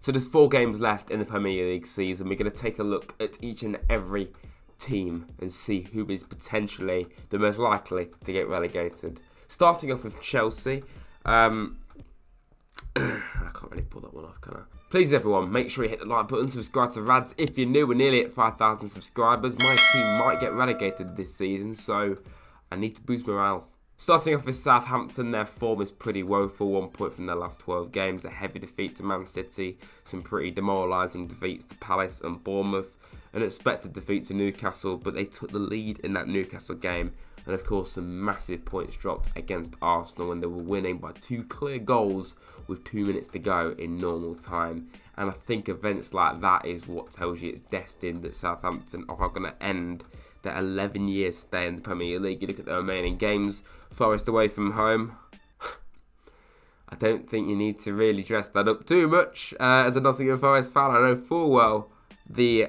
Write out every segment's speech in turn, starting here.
So there's 4 games left in the Premier League season. We're going to take a look at each and every team and see who is potentially the most likely to get relegated. Starting off with Chelsea. I can't really pull that one off, can I? Please everyone, make sure you hit the like button, subscribe to Rads if you're new. We're nearly at 5,000 subscribers. My team might get relegated this season, so I need to boost morale. Starting off with Southampton, their form is pretty woeful. 1 point from their last 12 games, a heavy defeat to Man City, some pretty demoralising defeats to Palace and Bournemouth, an expected defeat to Newcastle, but they took the lead in that Newcastle game, and of course some massive points dropped against Arsenal when they were winning by 2 clear goals with 2 minutes to go in normal time. And I think events like that is what tells you it's destined that Southampton are going to end their 11-year stay in the Premier League. You look at the remaining games, Forest away from home. I don't think you need to really dress that up too much. As a Nottingham Forest fan, I know full well the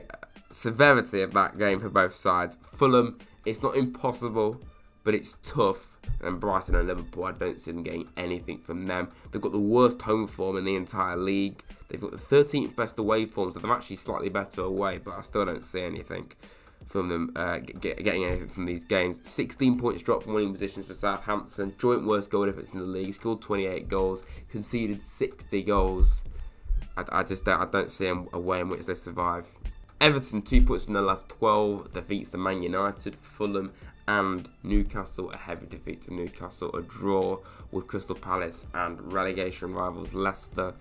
severity of that game for both sides. Fulham, it's not impossible, but it's tough. And Brighton and Liverpool, I don't see them getting anything from them. They've got the worst home form in the entire league. They've got the 13th best away form, so they're actually slightly better away, but I still don't see anything from them getting anything from these games. 16 points dropped from winning positions for Southampton. Joint worst goal difference in the league. Scored 28 goals, conceded 60 goals. I don't see a way in which they survive. Everton, 2 points from their last 12, defeats to Man United, Fulham and Newcastle, a heavy defeat to Newcastle, a draw with Crystal Palace and relegation rivals Leicester.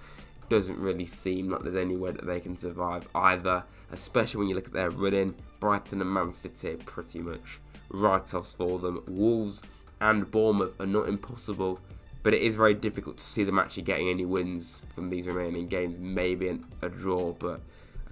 Doesn't really seem like there's any way that they can survive either, especially when you look at their running. Brighton and Man City are pretty much write-offs for them. Wolves and Bournemouth are not impossible, but it is very difficult to see them actually getting any wins from these remaining games. Maybe a draw, but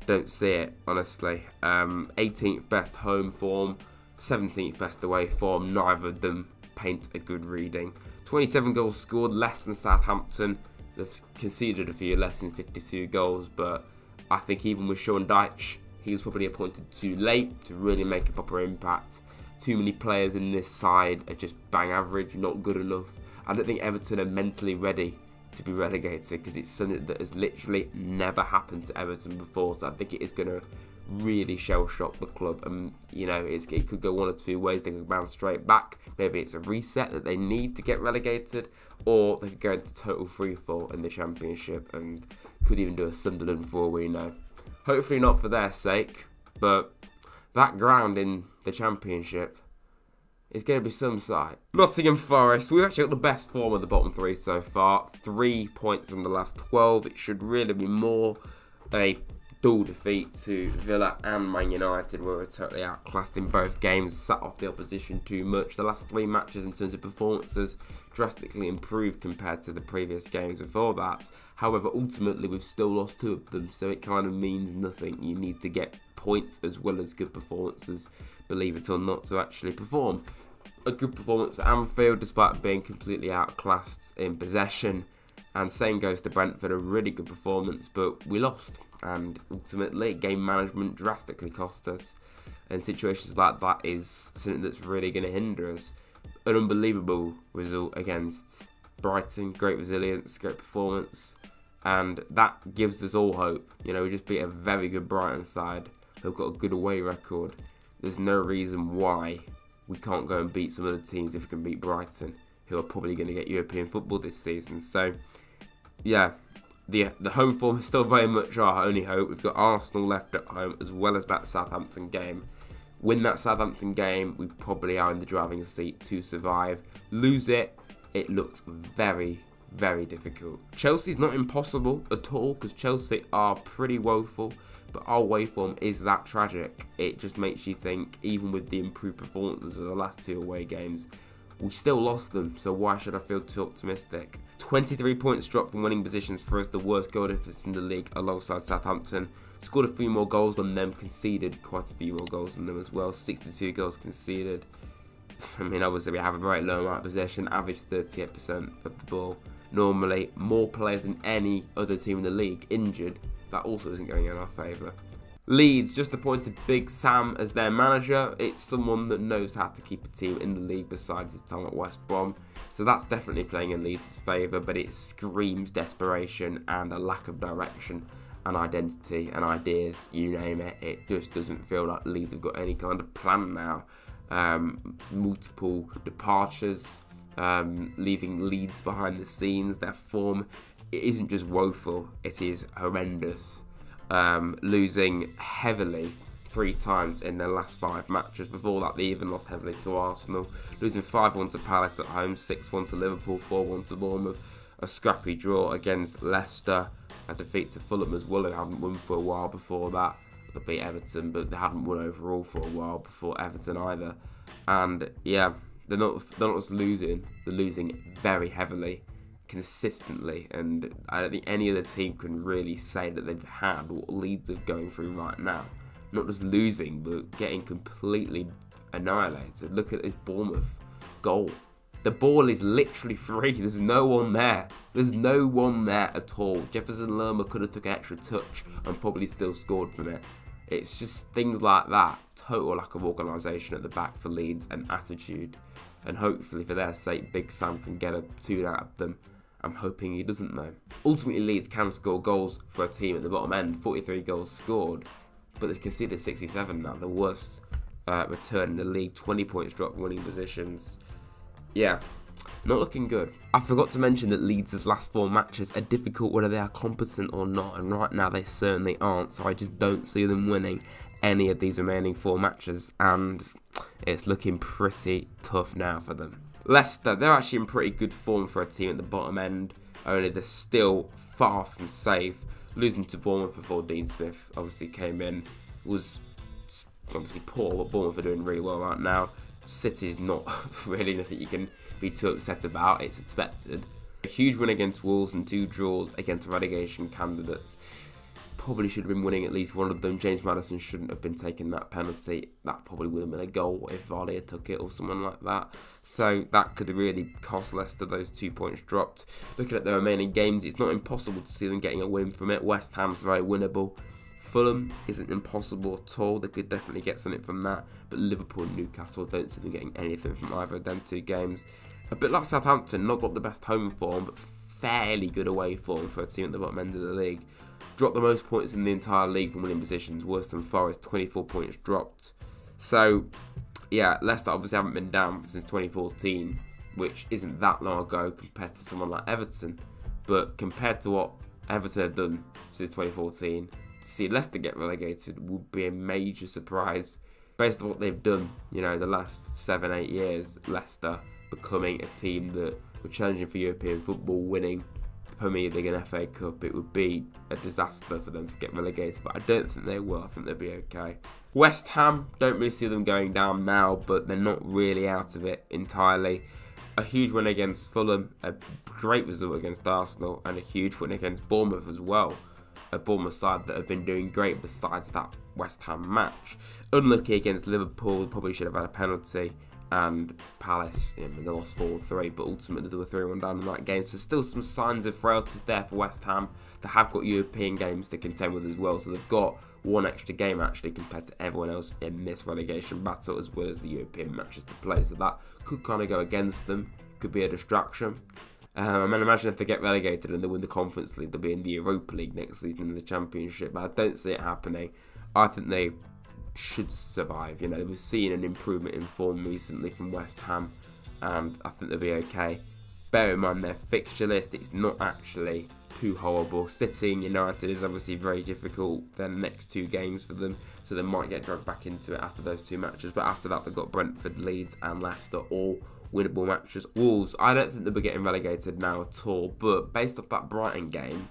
I don't see it, honestly. 18th best home form, 17th best away form. Neither of them paint a good reading. 27 goals scored, less than Southampton. They've conceded a few less than 52 goals, but I think even with Sean Dyche, he was probably appointed too late to really make a proper impact. Too many players in this side are just bang average, not good enough. I don't think Everton are mentally ready to be relegated because it's something that has literally never happened to Everton before. So I think it is going to really shell shock the club, and you know it could go one or two ways. They could bounce straight back. Maybe it's a reset that they need to get relegated, or they could go into total freefall in the Championship and could even do a Sunderland for all we know. Hopefully not for their sake, but that ground in the Championship is going to be some sight. Nottingham Forest, we've actually got the best form of the bottom 3 so far. 3 points from the last 12. It should really be more. A dual defeat to Villa and Man United, where we're totally outclassed in both games, sat off the opposition too much. The last 3 matches in terms of performances drastically improved compared to the previous games before that. However, ultimately we've still lost 2 of them, so it kind of means nothing. You need to get points as well as good performances, believe it or not, to actually perform. A good performance at Anfield despite being completely outclassed in possession, and same goes to Brentford, a really good performance, but we lost. And ultimately, game management drastically cost us. And situations like that is something that's really going to hinder us. An unbelievable result against Brighton. Great resilience, great performance. And that gives us all hope. You know, we just beat a very good Brighton side who've got a good away record. There's no reason why we can't go and beat some other teams if we can beat Brighton, who are probably going to get European football this season. So, yeah. The home form is still very much our only hope. We've got Arsenal left at home as well as that Southampton game. Win that Southampton game, we probably are in the driving seat to survive. Lose it, it looks very, very difficult. Chelsea's not impossible at all because Chelsea are pretty woeful, but our away form is that tragic. It just makes you think, even with the improved performances of the last 2 away games, we still lost them, so why should I feel too optimistic? 23 points dropped from winning positions for us, the worst goal difference in the league alongside Southampton. Scored a few more goals than them, conceded quite a few more goals than them as well. 62 goals conceded. I mean, obviously we have a very low amount of possession, average 38% of the ball. Normally, more players than any other team in the league injured. That also isn't going in our favour. Leeds just appointed Big Sam as their manager. It's someone that knows how to keep a team in the league besides his time at West Brom. So that's definitely playing in Leeds' favour, but it screams desperation and a lack of direction and identity and ideas, you name it. It just doesn't feel like Leeds have got any kind of plan now. Multiple departures, leaving Leeds behind the scenes. Their form, it isn't just woeful, it is horrendous. Losing heavily 3 times in their last 5 matches. Before that, they even lost heavily to Arsenal, losing 5-1 to Palace at home, 6-1 to Liverpool, 4-1 to Bournemouth, a scrappy draw against Leicester, a defeat to Fulham as well. They hadn't won for a while before that. They beat Everton, but they hadn't won overall for a while before Everton either. And yeah, they're not just losing, they're losing very heavily, consistently, and I don't think any other team can really say that they've had what Leeds are going through right now. Not just losing, but getting completely annihilated. Look at this Bournemouth goal. The ball is literally free. There's no one there. There's no one there at all. Jefferson Lerma could have took an extra touch and probably still scored from it. It's just things like that. Total lack of organisation at the back for Leeds and attitude. And hopefully for their sake, Big Sam can get a tune out of them. I'm hoping he doesn't though. Ultimately, Leeds can score goals for a team at the bottom end. 43 goals scored, but they've conceded 67 now. The worst return in the league. 20 points dropped winning positions. Yeah, not looking good. I forgot to mention that Leeds' last 4 matches are difficult whether they are competent or not, and right now they certainly aren't, so I just don't see them winning any of these remaining 4 matches, and it's looking pretty tough now for them. Leicester, they're actually in pretty good form for a team at the bottom end, only they're still far from safe. Losing to Bournemouth before Dean Smith obviously came in was obviously poor, but Bournemouth are doing really well right now. City's not really nothing you can be too upset about, it's expected. A huge win against Wolves and 2 draws against relegation candidates. Probably should have been winning at least one of them. James Maddison shouldn't have been taking that penalty. That probably would have been a goal if Vardy had took it or someone like that. So that could have really cost Leicester those 2 points dropped. Looking at the remaining games, it's not impossible to see them getting a win from it. West Ham's very winnable. Fulham isn't impossible at all. They could definitely get something from that. But Liverpool and Newcastle, don't see them getting anything from either of them 2 games. A bit like Southampton, not got the best home form, but fairly good away form for a team at the bottom end of the league. Dropped the most points in the entire league from winning positions, worse than Forest, 24 points dropped. So, yeah, Leicester obviously haven't been down since 2014, which isn't that long ago compared to someone like Everton. But compared to what Everton have done since 2014, to see Leicester get relegated would be a major surprise. Based on what they've done, you know, the last 7-8 years, Leicester becoming a team that were challenging for European football, winning Premier League and FA Cup, it would be a disaster for them to get relegated, but I don't think they will. I think they'll be okay. West Ham, don't really see them going down now, but they're not really out of it entirely. A huge win against Fulham, a great result against Arsenal, and a huge win against Bournemouth as well. A Bournemouth side that have been doing great besides that West Ham match. Unlucky against Liverpool, probably should have had a penalty. And Palace, you know, they lost 4-3, but ultimately they were 3-1 down in that game. So still some signs of frailties there for West Ham. They have got European games to contend with as well, so they've got 1 extra game actually compared to everyone else in this relegation battle, as well as the European matches to play. So that could kind of go against them, could be a distraction. I mean, imagine if they get relegated and they win the Conference League, they'll be in the Europa League next season in the Championship. But I don't see it happening. I think they should survive. You know, we've seen an improvement in form recently from West Ham, and I think they'll be okay. Bear in mind their fixture list, it's not actually too horrible. City and United is obviously very difficult. Their next 2 games for them, so they might get dragged back into it after those 2 matches. But after that, they've got Brentford, Leeds and Leicester, all winnable matches. Wolves, I don't think they'll be getting relegated now at all, but based off that Brighton game,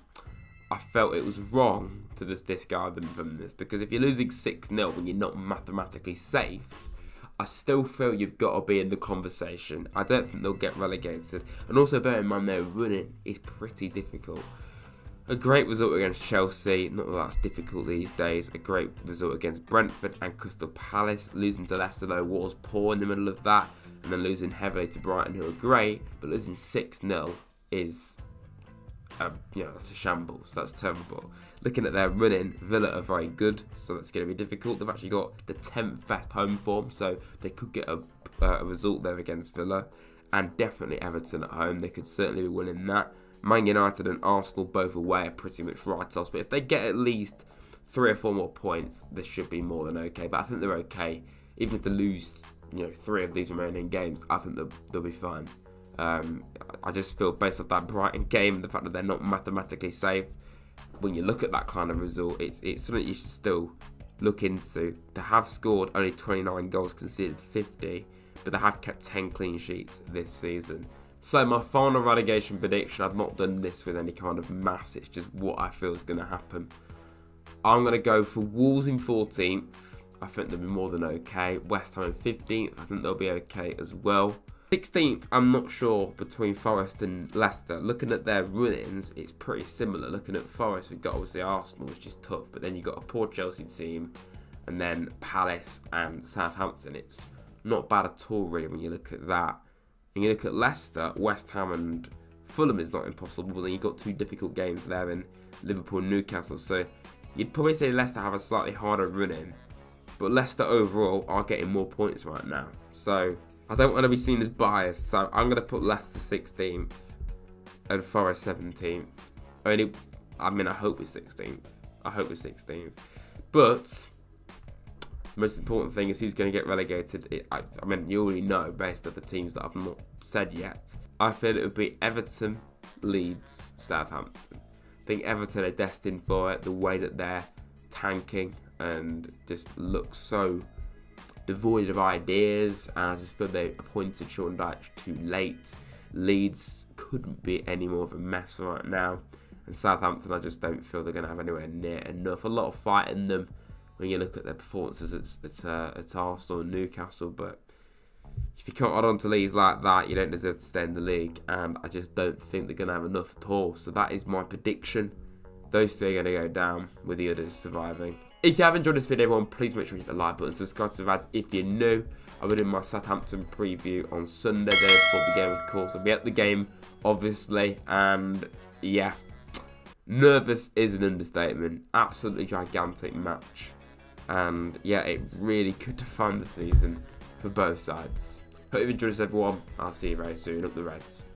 I felt it was wrong to just discard them from this, because if you're losing 6-0 when you're not mathematically safe, I still feel you've got to be in the conversation. I don't think they'll get relegated. And also bear in mind their running is pretty difficult. A great result against Chelsea, not that that's difficult these days. A great result against Brentford and Crystal Palace. Losing to Leicester though was poor in the middle of that, and then losing heavily to Brighton, who are great, but losing 6-0 is, you know, that's a shambles. That's terrible. Looking at their running, Villa are very good, so that's going to be difficult. They've actually got the 10th best home form, so they could get a result there against Villa. And definitely Everton at home, they could certainly be winning that. Man United and Arsenal both away are pretty much write-offs. But if they get at least 3 or 4 more points, this should be more than okay. But I think they're okay. Even if they lose, 3 of these remaining games, I think they'll be fine. I just feel based off that Brighton game, the fact that they're not mathematically safe, when you look at that kind of result, it's something you should still look into. They have scored only 29 goals, conceded 50, but they have kept 10 clean sheets this season. So my final relegation prediction, I've not done this with any kind of mass, it's just what I feel is going to happen. I'm going to go for Wolves in 14th. I think they'll be more than okay. West Ham in 15th. I think they'll be okay as well. 16th, I'm not sure between Forest and Leicester. Looking at their run-ins, it's pretty similar. Looking at Forest, we've got obviously Arsenal, which is tough. But then you've got a poor Chelsea team. And then Palace and Southampton. It's not bad at all, really, when you look at that. And you look at Leicester, West Ham and Fulham is not impossible. But then you've got 2 difficult games there in Liverpool and Newcastle. So you'd probably say Leicester have a slightly harder run-in. But Leicester overall are getting more points right now. So I don't want to be seen as biased. So I'm going to put Leicester 16th and Forest 17th. I hope it's 16th. I hope it's 16th. But the most important thing is who's going to get relegated. You already know based on the teams that I've not said yet. I feel it would be Everton, Leeds, Southampton. I think Everton are destined for it. The way that they're tanking and just look so devoid of ideas, and I just feel they appointed Sean Dyche too late. Leeds couldn't be any more of a mess right now, and Southampton I just don't feel they're going to have anywhere near enough. A lot of fight in them when you look at their performances at Arsenal and Newcastle, but if you can't hold on to Leeds like that, you don't deserve to stay in the league, and I just don't think they're going to have enough at all. So that is my prediction. Those 3 are going to go down with the others surviving. If you have enjoyed this video, everyone, please make sure you hit the like button, subscribe to the Rads if you're new. I'll be doing my Southampton preview on Sunday, day before the game, of course. I'll be at the game, obviously, and yeah, nervous is an understatement. Absolutely gigantic match, and yeah, it really could define the season for both sides. Hope you've enjoyed this, everyone. I'll see you very soon. Up the Reds.